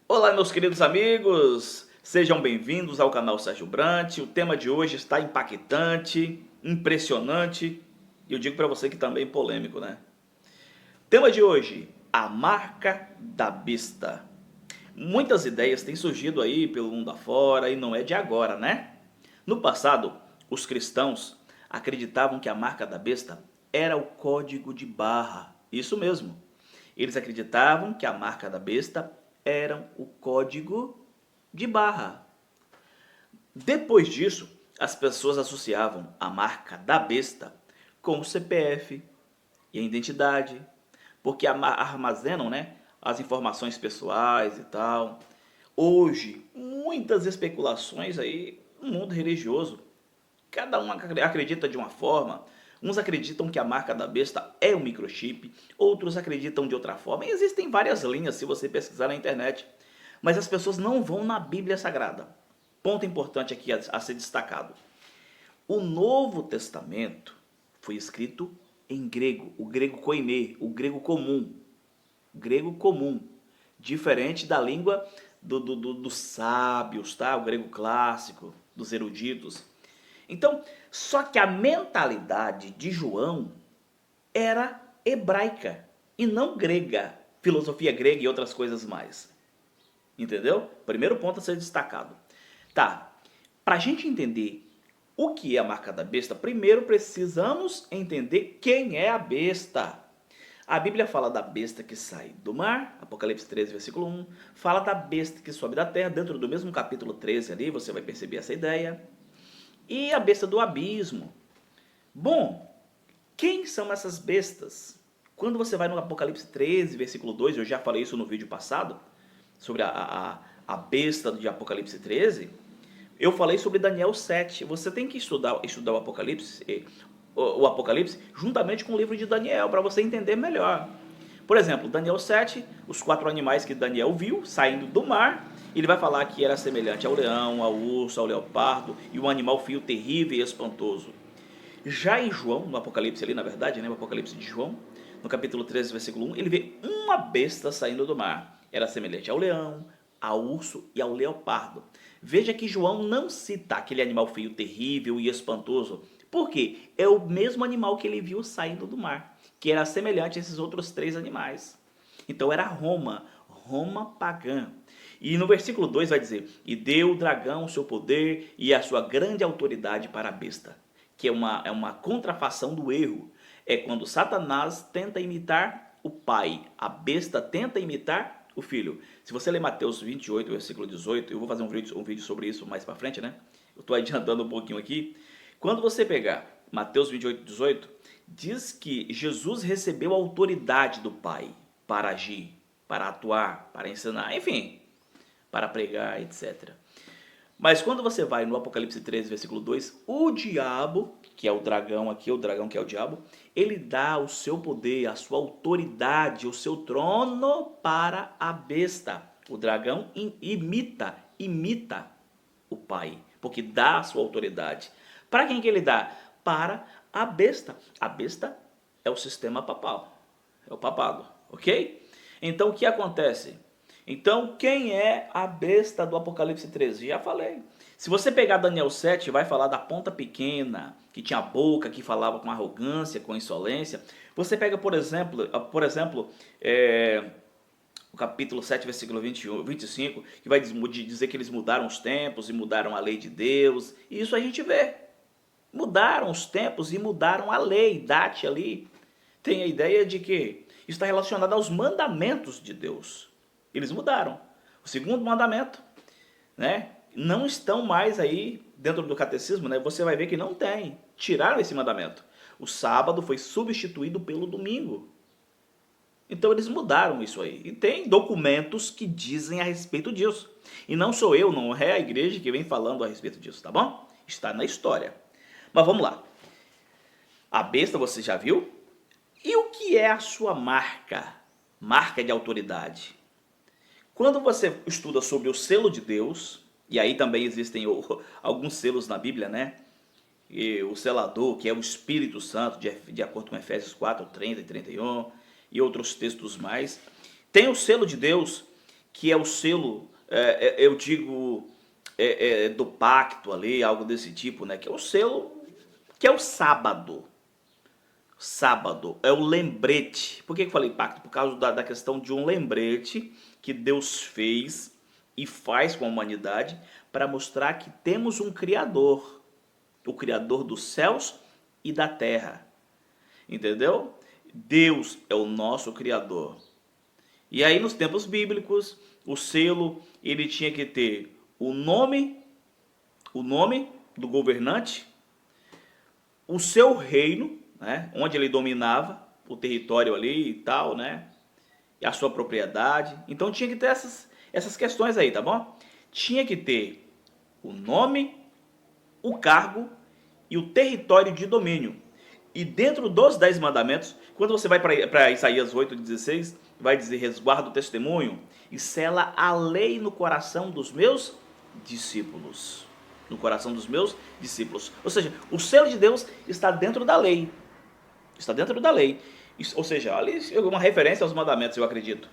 Olá, meus queridos amigos, sejam bem-vindos ao canal Sérgio Brant. O tema de hoje está impactante, impressionante e eu digo para você que também polêmico, né? Tema de hoje, a marca da besta. Muitas ideias têm surgido aí pelo mundo afora e não é de agora, né? No passado, os cristãos acreditavam que a marca da besta era o código de barra. Isso mesmo. Eles acreditavam que a marca da besta era o código de barra. Depois disso, as pessoas associavam a marca da besta com o CPF e a identidade, porque armazenam, né, as informações pessoais e tal. Hoje, muitas especulações aí no mundo religioso. Cada um acredita de uma forma. Uns acreditam que a marca da besta é o microchip, outros acreditam de outra forma. E existem várias linhas se você pesquisar na internet. Mas as pessoas não vão na Bíblia Sagrada. Ponto importante aqui a ser destacado. O Novo Testamento foi escrito em grego, o grego koiné, o grego comum. Grego comum. Diferente da língua dos sábios, tá? O grego clássico, dos eruditos. Então, só que a mentalidade de João era hebraica e não grega, filosofia grega e outras coisas mais. Entendeu? Primeiro ponto a ser destacado. Tá, para a gente entender o que é a marca da besta, primeiro precisamos entender quem é a besta. A Bíblia fala da besta que sai do mar, Apocalipse 13, versículo 1. Fala da besta que sobe da terra, dentro do mesmo capítulo 13 ali, você vai perceber essa ideia. E a besta do abismo. Bom, quem são essas bestas? Quando você vai no Apocalipse 13, versículo 2, eu já falei isso no vídeo passado, sobre a besta de Apocalipse 13, eu falei sobre Daniel 7. Você tem que estudar o Apocalipse juntamente com o livro de Daniel, para você entender melhor. Por exemplo, Daniel 7, os 4 animais que Daniel viu saindo do mar, ele vai falar que era semelhante ao leão, ao urso, ao leopardo e um animal feio, terrível e espantoso. Já em João, no Apocalipse ali, na verdade, né, o Apocalipse de João, no capítulo 13, versículo 1, ele vê uma besta saindo do mar. Era semelhante ao leão, ao urso e ao leopardo. Veja que João não cita aquele animal feio, terrível e espantoso. Por quê? É o mesmo animal que ele viu saindo do mar, que era semelhante a esses outros 3 animais. Então era Roma, Roma pagã. E no versículo 2 vai dizer: e deu o dragão o seu poder e a sua grande autoridade para a besta, que é uma contrafação do erro. É quando Satanás tenta imitar o pai, a besta tenta imitar o filho. Se você ler Mateus 28, versículo 18, eu vou fazer um vídeo sobre isso mais para frente, né? Eu estou adiantando um pouquinho aqui. Quando você pegar Mateus 28, 18, diz que Jesus recebeu a autoridade do Pai para agir, para atuar, para ensinar, enfim, para pregar, etc. Mas quando você vai no Apocalipse 13, versículo 2, o diabo, que é o dragão aqui, o dragão que é o diabo, ele dá o seu poder, a sua autoridade, o seu trono para a besta. O dragão imita o pai, porque dá a sua autoridade. Para quem que ele dá? Para a besta. A besta é o sistema papal, é o papado, ok? Então o que acontece? Então, quem é a besta do Apocalipse 13? Já falei. Se você pegar Daniel 7, vai falar da ponta pequena, que tinha boca, que falava com arrogância, com insolência. Você pega, por exemplo, o capítulo 7, versículo 21, 25, que vai dizer que eles mudaram os tempos e mudaram a lei de Deus. E isso a gente vê. Mudaram os tempos e mudaram a lei. Date ali tem a ideia de que isso está relacionado aos mandamentos de Deus. Eles mudaram. O segundo mandamento, né? Não estão mais aí dentro do catecismo, né? Você vai ver que não tem. Tiraram esse mandamento. O sábado foi substituído pelo domingo. Então eles mudaram isso aí. E tem documentos que dizem a respeito disso. E não sou eu, não é a igreja que vem falando a respeito disso, tá bom? Está na história. Mas vamos lá. A besta você já viu? E o que é a sua marca? Marca de autoridade. Quando você estuda sobre o selo de Deus, e aí também existem alguns selos na Bíblia, né? E o selador, que é o Espírito Santo, de acordo com Efésios 4, 30 e 31, e outros textos mais. Tem o selo de Deus, que é o selo, eu digo, do pacto ali, algo desse tipo, né? Que é o selo, que é o sábado. Sábado é o lembrete. Por que eu falei pacto? Por causa da questão de um lembrete que Deus fez e faz com a humanidade para mostrar que temos um Criador, o Criador dos céus e da terra. Entendeu? Deus é o nosso Criador. E aí nos tempos bíblicos, o selo ele tinha que ter o nome do governante, o seu reino, né, onde ele dominava o território ali e tal, né, e a sua propriedade. Então tinha que ter essas questões aí, tá bom? Tinha que ter o nome, o cargo e o território de domínio. E dentro dos 10 mandamentos, quando você vai para Isaías 8,16, vai dizer: resguarda o testemunho e sela a lei no coração dos meus discípulos. No coração dos meus discípulos. Ou seja, o selo de Deus está dentro da lei. Está dentro da lei. Ou seja, ali é uma referência aos mandamentos, eu acredito.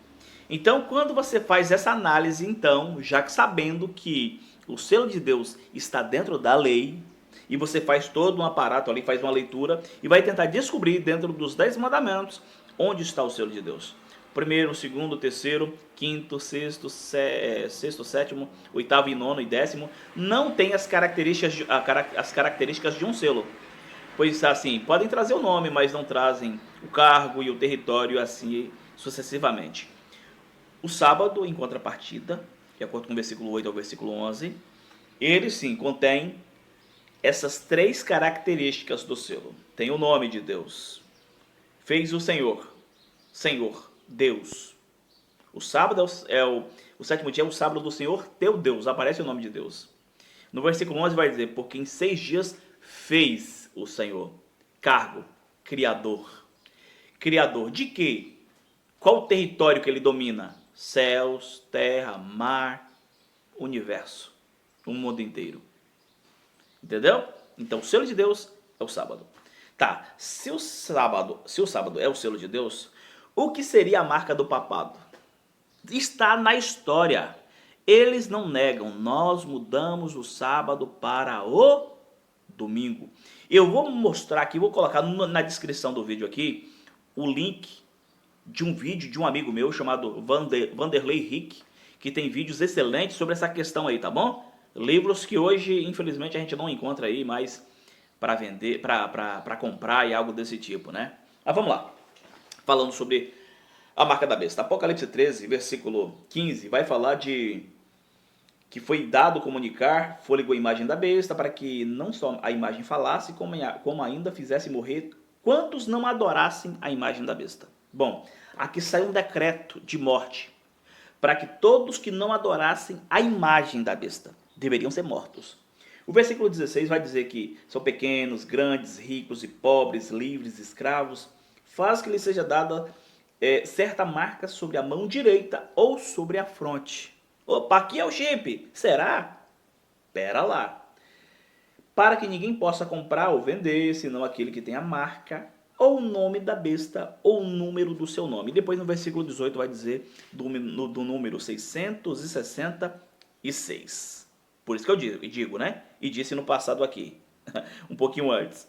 Então, quando você faz essa análise, então, já que sabendo que o selo de Deus está dentro da lei, e você faz todo um aparato ali, faz uma leitura e vai tentar descobrir dentro dos 10 mandamentos onde está o selo de Deus. Primeiro, segundo, terceiro, quinto, sexto, sétimo, oitavo e nono e décimo não tem as características de um selo. Pois assim, podem trazer o nome, mas não trazem o cargo e o território, assim sucessivamente. O sábado, em contrapartida, de acordo com o versículo 8 ao versículo 11, ele sim contém essas 3 características do selo. Tem o nome de Deus. Fez o Senhor, Deus. O sábado o sétimo dia é o sábado do Senhor teu Deus, aparece o nome de Deus. No versículo 11 vai dizer: porque em 6 dias fez o Senhor. Cargo, Criador. Criador de quê? Qual o território que ele domina? Céus, terra, mar, universo, o mundo inteiro. Entendeu? Então, o selo de Deus é o sábado. Tá, se o sábado é o selo de Deus, o que seria a marca do papado? Está na história. Eles não negam, nós mudamos o sábado para o domingo. Eu vou mostrar aqui, vou colocar na descrição do vídeo aqui o link de um vídeo de um amigo meu chamado Vanderlei Rick, que tem vídeos excelentes sobre essa questão aí, tá bom? Livros que hoje, infelizmente, a gente não encontra aí mais para vender, para comprar e algo desse tipo, né? Mas vamos lá. Falando sobre a marca da besta. Apocalipse 13, versículo 15, vai falar de que foi dado comunicar fôlego à imagem da besta, para que não só a imagem falasse, como ainda fizesse morrer quantos não adorassem a imagem da besta. Bom, aqui sai um decreto de morte, para que todos que não adorassem a imagem da besta deveriam ser mortos. O versículo 16 vai dizer que são pequenos, grandes, ricos e pobres, livres, escravos, faz que lhe seja dada certa marca sobre a mão direita ou sobre a fronte. Opa, aqui é o chip. Será? Pera lá. Para que ninguém possa comprar ou vender, senão aquele que tem a marca, ou o nome da besta, ou o número do seu nome. E depois no versículo 18 vai dizer do número 666. Por isso que eu digo, né? E disse no passado aqui, um pouquinho antes,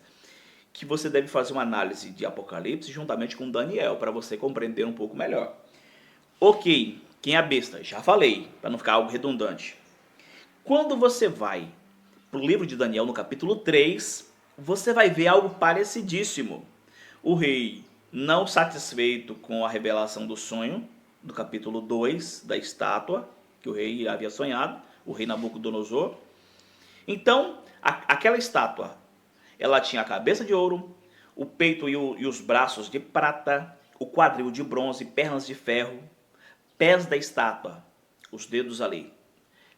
que você deve fazer uma análise de Apocalipse juntamente com Daniel, para você compreender um pouco melhor. Ok, quem é a besta? Já falei, para não ficar algo redundante. Quando você vai para o livro de Daniel, no capítulo 3, você vai ver algo parecidíssimo. O rei, não satisfeito com a revelação do sonho, do capítulo 2, da estátua, que o rei havia sonhado, o rei Nabucodonosor. Então, aquela estátua, ela tinha a cabeça de ouro, o peito e os braços de prata, o quadril de bronze, pernas de ferro, pés da estátua, os dedos ali,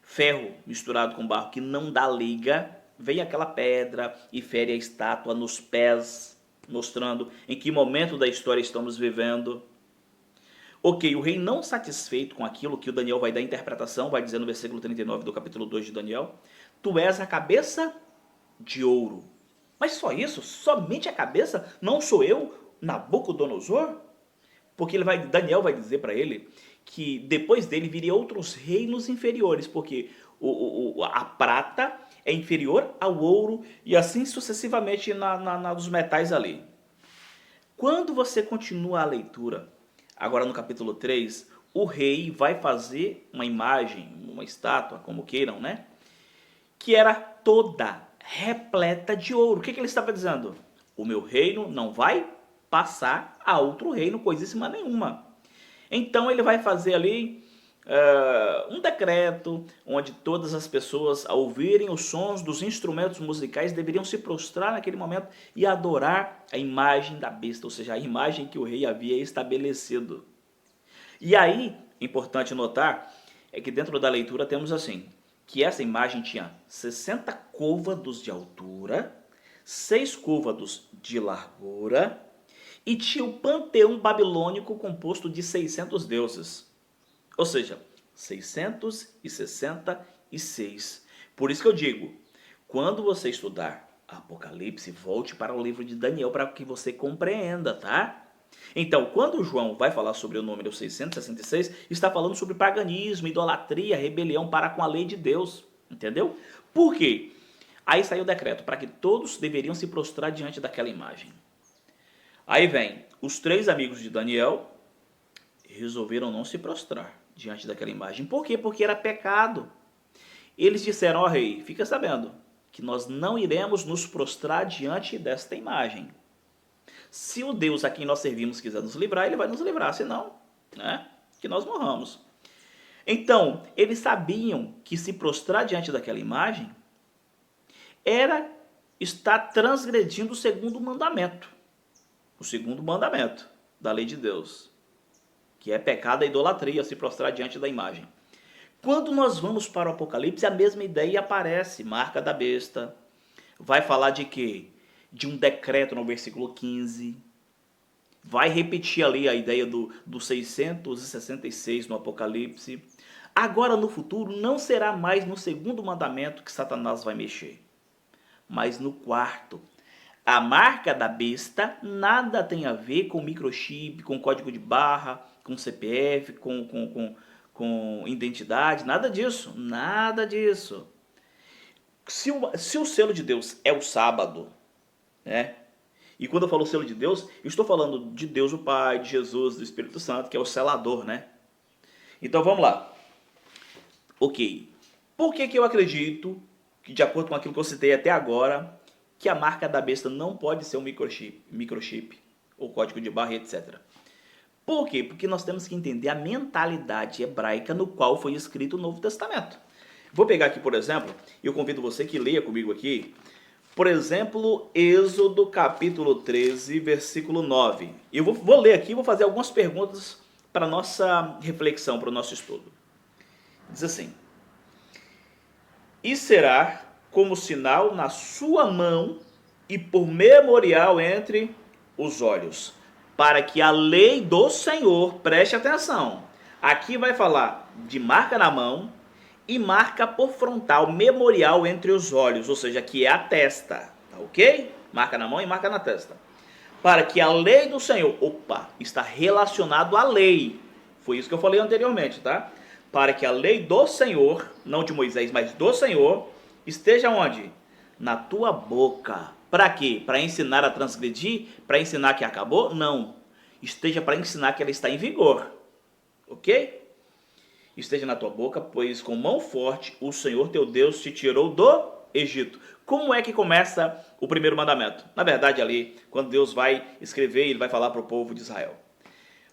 ferro misturado com barro que não dá liga, vem aquela pedra e fere a estátua nos pés, mostrando em que momento da história estamos vivendo. Ok, o rei não satisfeito com aquilo que o Daniel vai dar interpretação, vai dizer no versículo 39 do capítulo 2 de Daniel: tu és a cabeça de ouro. Mas só isso? Somente a cabeça? Não sou eu, Nabucodonosor? Porque Daniel vai dizer para ele que depois dele viria outros reinos inferiores, porque a prata é inferior ao ouro e assim sucessivamente nos metais ali. Quando você continua a leitura, agora no capítulo 3, o rei vai fazer uma imagem, uma estátua, como queiram, né? Que era toda repleta de ouro. O que ele estava dizendo? O meu reino não vai passar a outro reino, coisíssima nenhuma. Então ele vai fazer ali um decreto onde todas as pessoas, ao ouvirem os sons dos instrumentos musicais, deveriam se prostrar naquele momento e adorar a imagem da besta, ou seja, a imagem que o rei havia estabelecido. E aí, importante notar, é que dentro da leitura temos assim, que essa imagem tinha 60 côvados de altura, 6 côvados de largura, e tinha o panteão babilônico composto de 600 deuses. Ou seja, 666. Por isso que eu digo, quando você estudar Apocalipse, volte para o livro de Daniel para que você compreenda, tá? Então, quando João vai falar sobre o número 666, está falando sobre paganismo, idolatria, rebelião para com a lei de Deus, entendeu? Por quê? Aí saiu o decreto para que todos deveriam se prostrar diante daquela imagem. Aí vem, os 3 amigos de Daniel resolveram não se prostrar diante daquela imagem. Por quê? Porque era pecado. Eles disseram ao rei, fica sabendo, que nós não iremos nos prostrar diante desta imagem. Se o Deus a quem nós servimos quiser nos livrar, ele vai nos livrar, senão, né, que nós morramos. Então, eles sabiam que se prostrar diante daquela imagem era estar transgredindo o segundo mandamento. O segundo mandamento da lei de Deus, que é pecado a idolatria, se prostrar diante da imagem. Quando nós vamos para o Apocalipse, a mesma ideia aparece, marca da besta. Vai falar de quê? De um decreto no versículo 15. Vai repetir ali a ideia do 666 no Apocalipse. Agora no futuro não será mais no segundo mandamento que Satanás vai mexer, mas no quarto. A marca da besta nada tem a ver com microchip, com código de barra, com CPF, com identidade, nada disso, nada disso. Se o selo de Deus é o sábado, né? E quando eu falo selo de Deus, eu estou falando de Deus o Pai, de Jesus, do Espírito Santo, que é o selador, né? Então vamos lá. Ok. Por que eu acredito que, de acordo com aquilo que eu citei até agora, que a marca da besta não pode ser um microchip ou código de barra, etc. Por quê? Porque nós temos que entender a mentalidade hebraica no qual foi escrito o Novo Testamento. Vou pegar aqui, por exemplo, e eu convido você que leia comigo aqui, por exemplo, Êxodo capítulo 13, versículo 9. Eu vou ler aqui e vou fazer algumas perguntas para a nossa reflexão, para o nosso estudo. Diz assim: e será como sinal na sua mão e por memorial entre os olhos, para que a lei do Senhor, preste atenção, aqui vai falar de marca na mão e marca por frontal, memorial entre os olhos, ou seja, que é a testa, tá ok? Marca na mão e marca na testa. Para que a lei do Senhor, está relacionado à lei, foi isso que eu falei anteriormente, tá? Para que a lei do Senhor, não de Moisés, mas do Senhor, esteja onde? Na tua boca. Para quê? Para ensinar a transgredir? Para ensinar que acabou? Não. Esteja para ensinar que ela está em vigor. Ok? Esteja na tua boca, pois com mão forte o Senhor teu Deus te tirou do Egito. Como é que começa o primeiro mandamento? Na verdade, ali, quando Deus vai escrever, ele vai falar para o povo de Israel.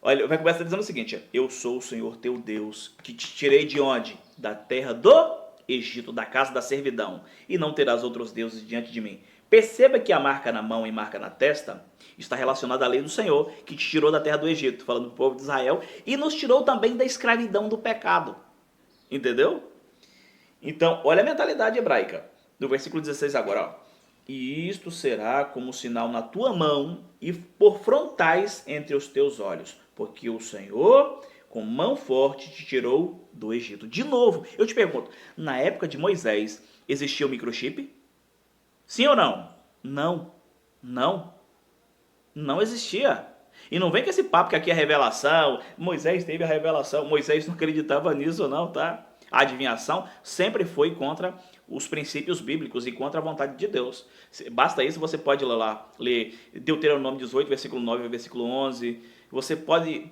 Olha, vai começar dizendo o seguinte: eu sou o Senhor teu Deus, que te tirei de onde? Da terra do Egito, da casa da servidão, e não terás outros deuses diante de mim. Perceba que a marca na mão e marca na testa está relacionada à lei do Senhor, que te tirou da terra do Egito, falando do povo de Israel, e nos tirou também da escravidão do pecado. Entendeu? Então, olha a mentalidade hebraica. No versículo 16 agora, ó. E isto será como sinal na tua mão e por frontais entre os teus olhos, porque o Senhor com mão forte te tirou do Egito. De novo, eu te pergunto, na época de Moisés, existia o microchip? Sim ou não? Não. Não existia. E não vem com esse papo que aqui é revelação, Moisés teve a revelação, Moisés não acreditava nisso não, tá? A adivinhação sempre foi contra os princípios bíblicos e contra a vontade de Deus. Basta isso, você pode lá ler Deuteronômio 18, versículo 9 e versículo 11. Você pode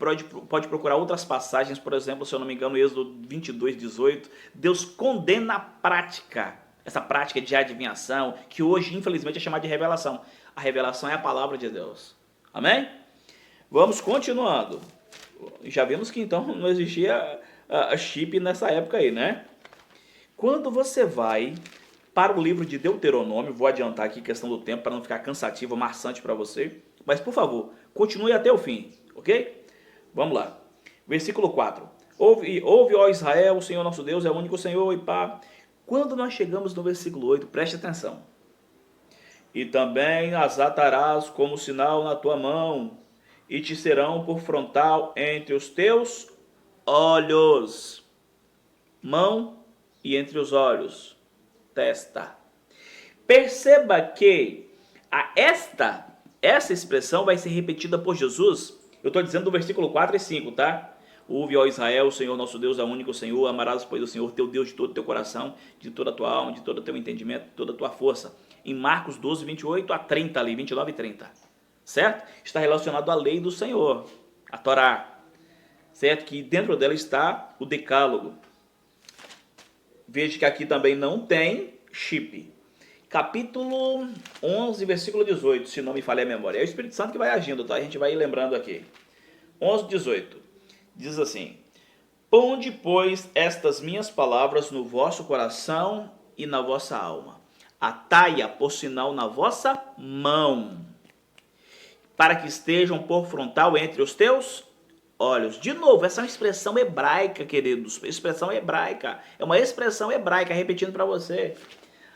procurar outras passagens, por exemplo, se eu não me engano, Êxodo 22, 18. Deus condena a prática, essa prática de adivinhação, que hoje, infelizmente, é chamada de revelação. A revelação é a palavra de Deus. Amém? Vamos continuando. Já vimos que então não existia chip nessa época aí, né? Quando você vai para o livro de Deuteronômio, vou adiantar aqui a questão do tempo para não ficar cansativo, maçante para você, mas por favor, continue até o fim, ok? Vamos lá. Versículo 4. Ouve, ó Israel, o Senhor nosso Deus é o único Senhor, e pá. Quando nós chegamos no versículo 8, preste atenção. E também as atarás como sinal na tua mão, e te serão por frontal entre os teus olhos. Mão e entre os olhos, testa. Perceba que essa expressão vai ser repetida por Jesus. Eu estou dizendo do versículo 4 e 5, tá? Ouve, ó Israel, o Senhor nosso Deus é o único Senhor, amarás, pois, o Senhor teu Deus de todo o teu coração, de toda a tua alma, de todo o teu entendimento, de toda a tua força. Em Marcos 12, 28 a 30 ali, 29 e 30. Certo? Está relacionado à lei do Senhor, a Torá. Certo? Que dentro dela está o decálogo. Veja que aqui também não tem chip. Capítulo 11, versículo 18, se não me falha a memória. É o Espírito Santo que vai agindo, tá? A gente vai lembrando aqui. 11, 18. Diz assim: ponde, pois, estas minhas palavras no vosso coração e na vossa alma. Atai-a por sinal na vossa mão, para que estejam por frontal entre os teus olhos. De novo, essa é uma expressão hebraica, queridos. Expressão hebraica. É uma expressão hebraica, repetindo para você.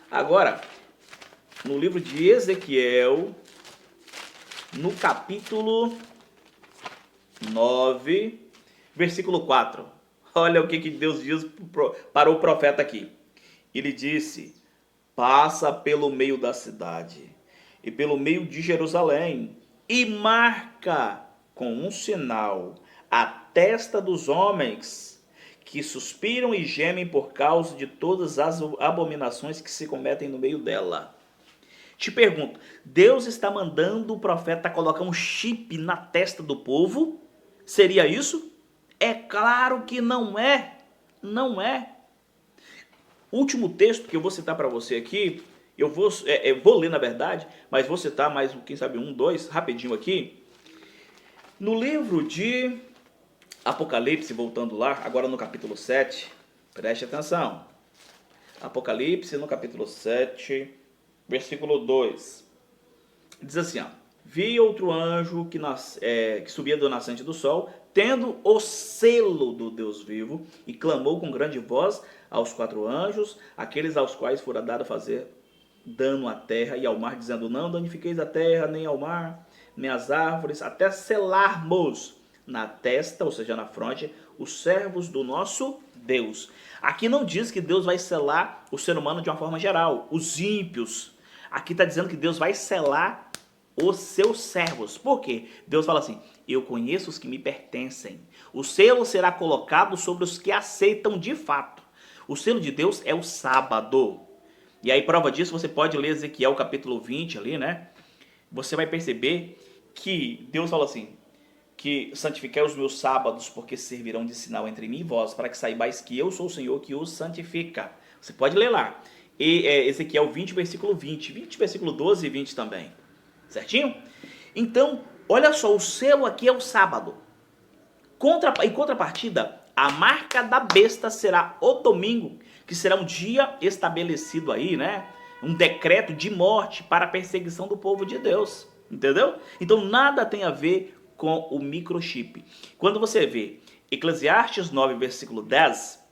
Agora, no livro de Ezequiel, no capítulo 9, versículo 4. Olha o que Deus diz para o profeta aqui. Ele disse: passa pelo meio da cidade e pelo meio de Jerusalém e marca com um sinal a testa dos homens que suspiram e gemem por causa de todas as abominações que se cometem no meio dela. Te pergunto, Deus está mandando o profeta colocar um chip na testa do povo? Seria isso? É claro que não é. Não é. Último texto que eu vou citar para você aqui, eu vou ler na verdade, mas vou citar mais, quem sabe, 1, 2, rapidinho aqui. No livro de Apocalipse, voltando lá, agora no capítulo 7, preste atenção. Apocalipse, no capítulo 7, versículo 2. Diz assim, ó: vi outro anjo que subia do nascente do sol, tendo o selo do Deus vivo, e clamou com grande voz aos 4 anjos, aqueles aos quais fora dado fazer dano à terra e ao mar, dizendo: não danifiqueis a terra, nem ao mar, nem as árvores, até selarmos na testa, ou seja, na fronte, os servos do nosso Deus. Aqui não diz que Deus vai selar o ser humano de uma forma geral, os ímpios. Aqui está dizendo que Deus vai selar os seus servos. Por quê? Deus fala assim: eu conheço os que me pertencem. O selo será colocado sobre os que aceitam de fato. O selo de Deus é o sábado. E aí, prova disso, você pode ler Ezequiel capítulo 20 ali, né? Você vai perceber que Deus fala assim: que santificai os meus sábados, porque servirão de sinal entre mim e vós, para que saibais que eu sou o Senhor que os santifica. Você pode ler lá. Ezequiel 20, versículo 20. 20, versículo 12 e 20 também. Certinho? Então, olha só, o selo aqui é o sábado. Em contrapartida, a marca da besta será o domingo, que será um dia estabelecido aí, né? Um decreto de morte para a perseguição do povo de Deus. Entendeu? Então, nada tem a ver com o microchip. Quando você vê Eclesiastes 9, versículo 10,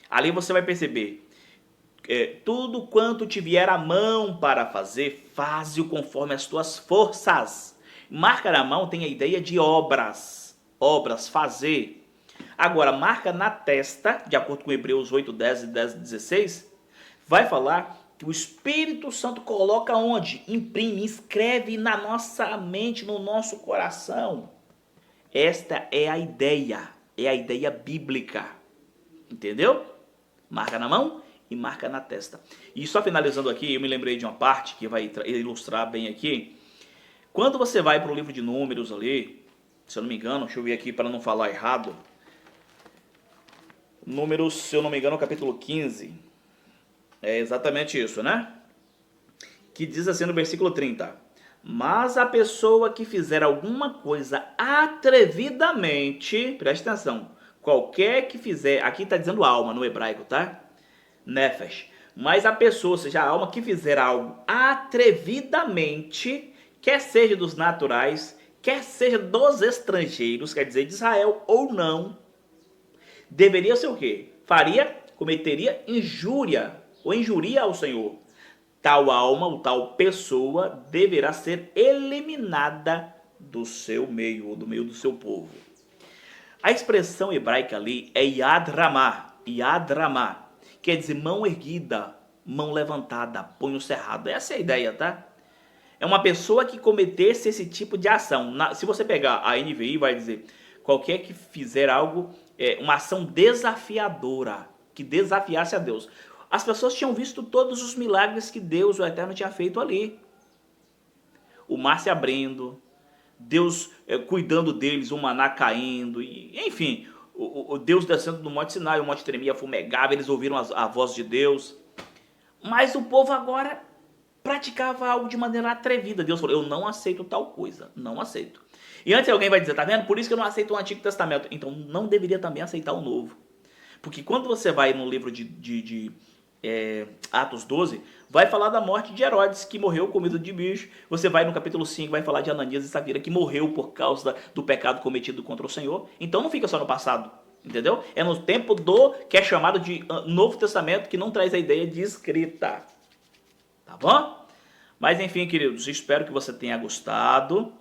ali você vai perceber: tudo quanto te vier a mão para fazer, faze-o conforme as tuas forças. Marca na mão tem a ideia de obras, fazer. Agora, marca na testa, de acordo com Hebreus 8, 10 e 10, 16, vai falar que o Espírito Santo coloca onde? Imprime, escreve na nossa mente, no nosso coração. Esta é a ideia bíblica. Entendeu? Marca na mão e marca na testa. E só finalizando aqui, eu me lembrei de uma parte que vai ilustrar bem aqui. Quando você vai para o livro de Números ali, se eu não me engano, deixa eu ver aqui para não falar errado. Números, se eu não me engano, capítulo 15. É exatamente isso, né? Que diz assim no versículo 30. Mas a pessoa que fizer alguma coisa atrevidamente, preste atenção, qualquer que fizer, aqui está dizendo alma no hebraico, tá? Nefesh. Mas a pessoa, ou seja, a alma que fizer algo atrevidamente, quer seja dos naturais, quer seja dos estrangeiros, quer dizer de Israel ou não, deveria ser o quê? Cometeria injúria ou injuria ao Senhor. Tal alma ou tal pessoa deverá ser eliminada do seu meio, ou do meio do seu povo. A expressão hebraica ali é Yad Ramah, quer dizer mão erguida, mão levantada, punho cerrado. Essa é a ideia, tá? É uma pessoa que cometesse esse tipo de ação. Se você pegar a NVI, vai dizer qualquer que fizer algo, uma ação desafiadora, que desafiasse a Deus. As pessoas tinham visto todos os milagres que Deus, o Eterno, tinha feito ali. O mar se abrindo, Deus cuidando deles, o maná caindo, enfim, o Deus descendo do Monte Sinai, o monte tremia, fumegava, eles ouviram a voz de Deus. Mas o povo agora praticava algo de maneira atrevida. Deus falou, eu não aceito tal coisa, não aceito. E antes alguém vai dizer, tá vendo? Por isso que eu não aceito o Antigo Testamento. Então não deveria também aceitar o Novo. Porque quando você vai no livro de Atos 12, vai falar da morte de Herodes, que morreu comido de bicho. Você vai no capítulo 5, vai falar de Ananias e Safira, que morreu por causa do pecado cometido contra o Senhor. Então não fica só no passado, entendeu? É no tempo que é chamado de Novo Testamento, que não traz a ideia de escrita. Tá bom? Mas enfim, queridos, espero que você tenha gostado.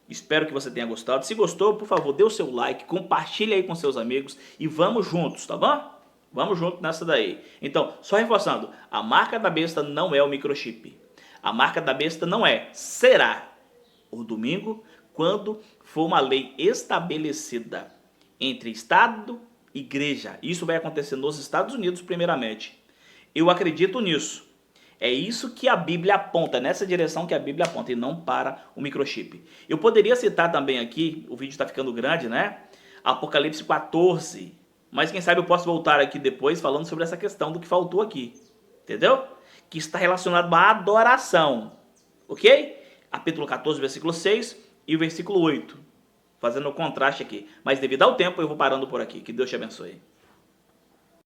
Se gostou, por favor, dê o seu like, compartilhe aí com seus amigos e vamos juntos, tá bom? Vamos juntos nessa daí. Então, só reforçando, a marca da besta não é o microchip. A marca da besta não será o domingo, quando for uma lei estabelecida entre Estado e Igreja. Isso vai acontecer nos Estados Unidos primeiramente. Eu acredito nisso. É isso que a Bíblia aponta, nessa direção que a Bíblia aponta, e não para o microchip. Eu poderia citar também aqui, o vídeo está ficando grande, né? Apocalipse 14. Mas quem sabe eu posso voltar aqui depois falando sobre essa questão do que faltou aqui. Entendeu? Que está relacionado à adoração. Ok? Capítulo 14, versículo 6 e o versículo 8. Fazendo o contraste aqui. Mas devido ao tempo eu vou parando por aqui. Que Deus te abençoe.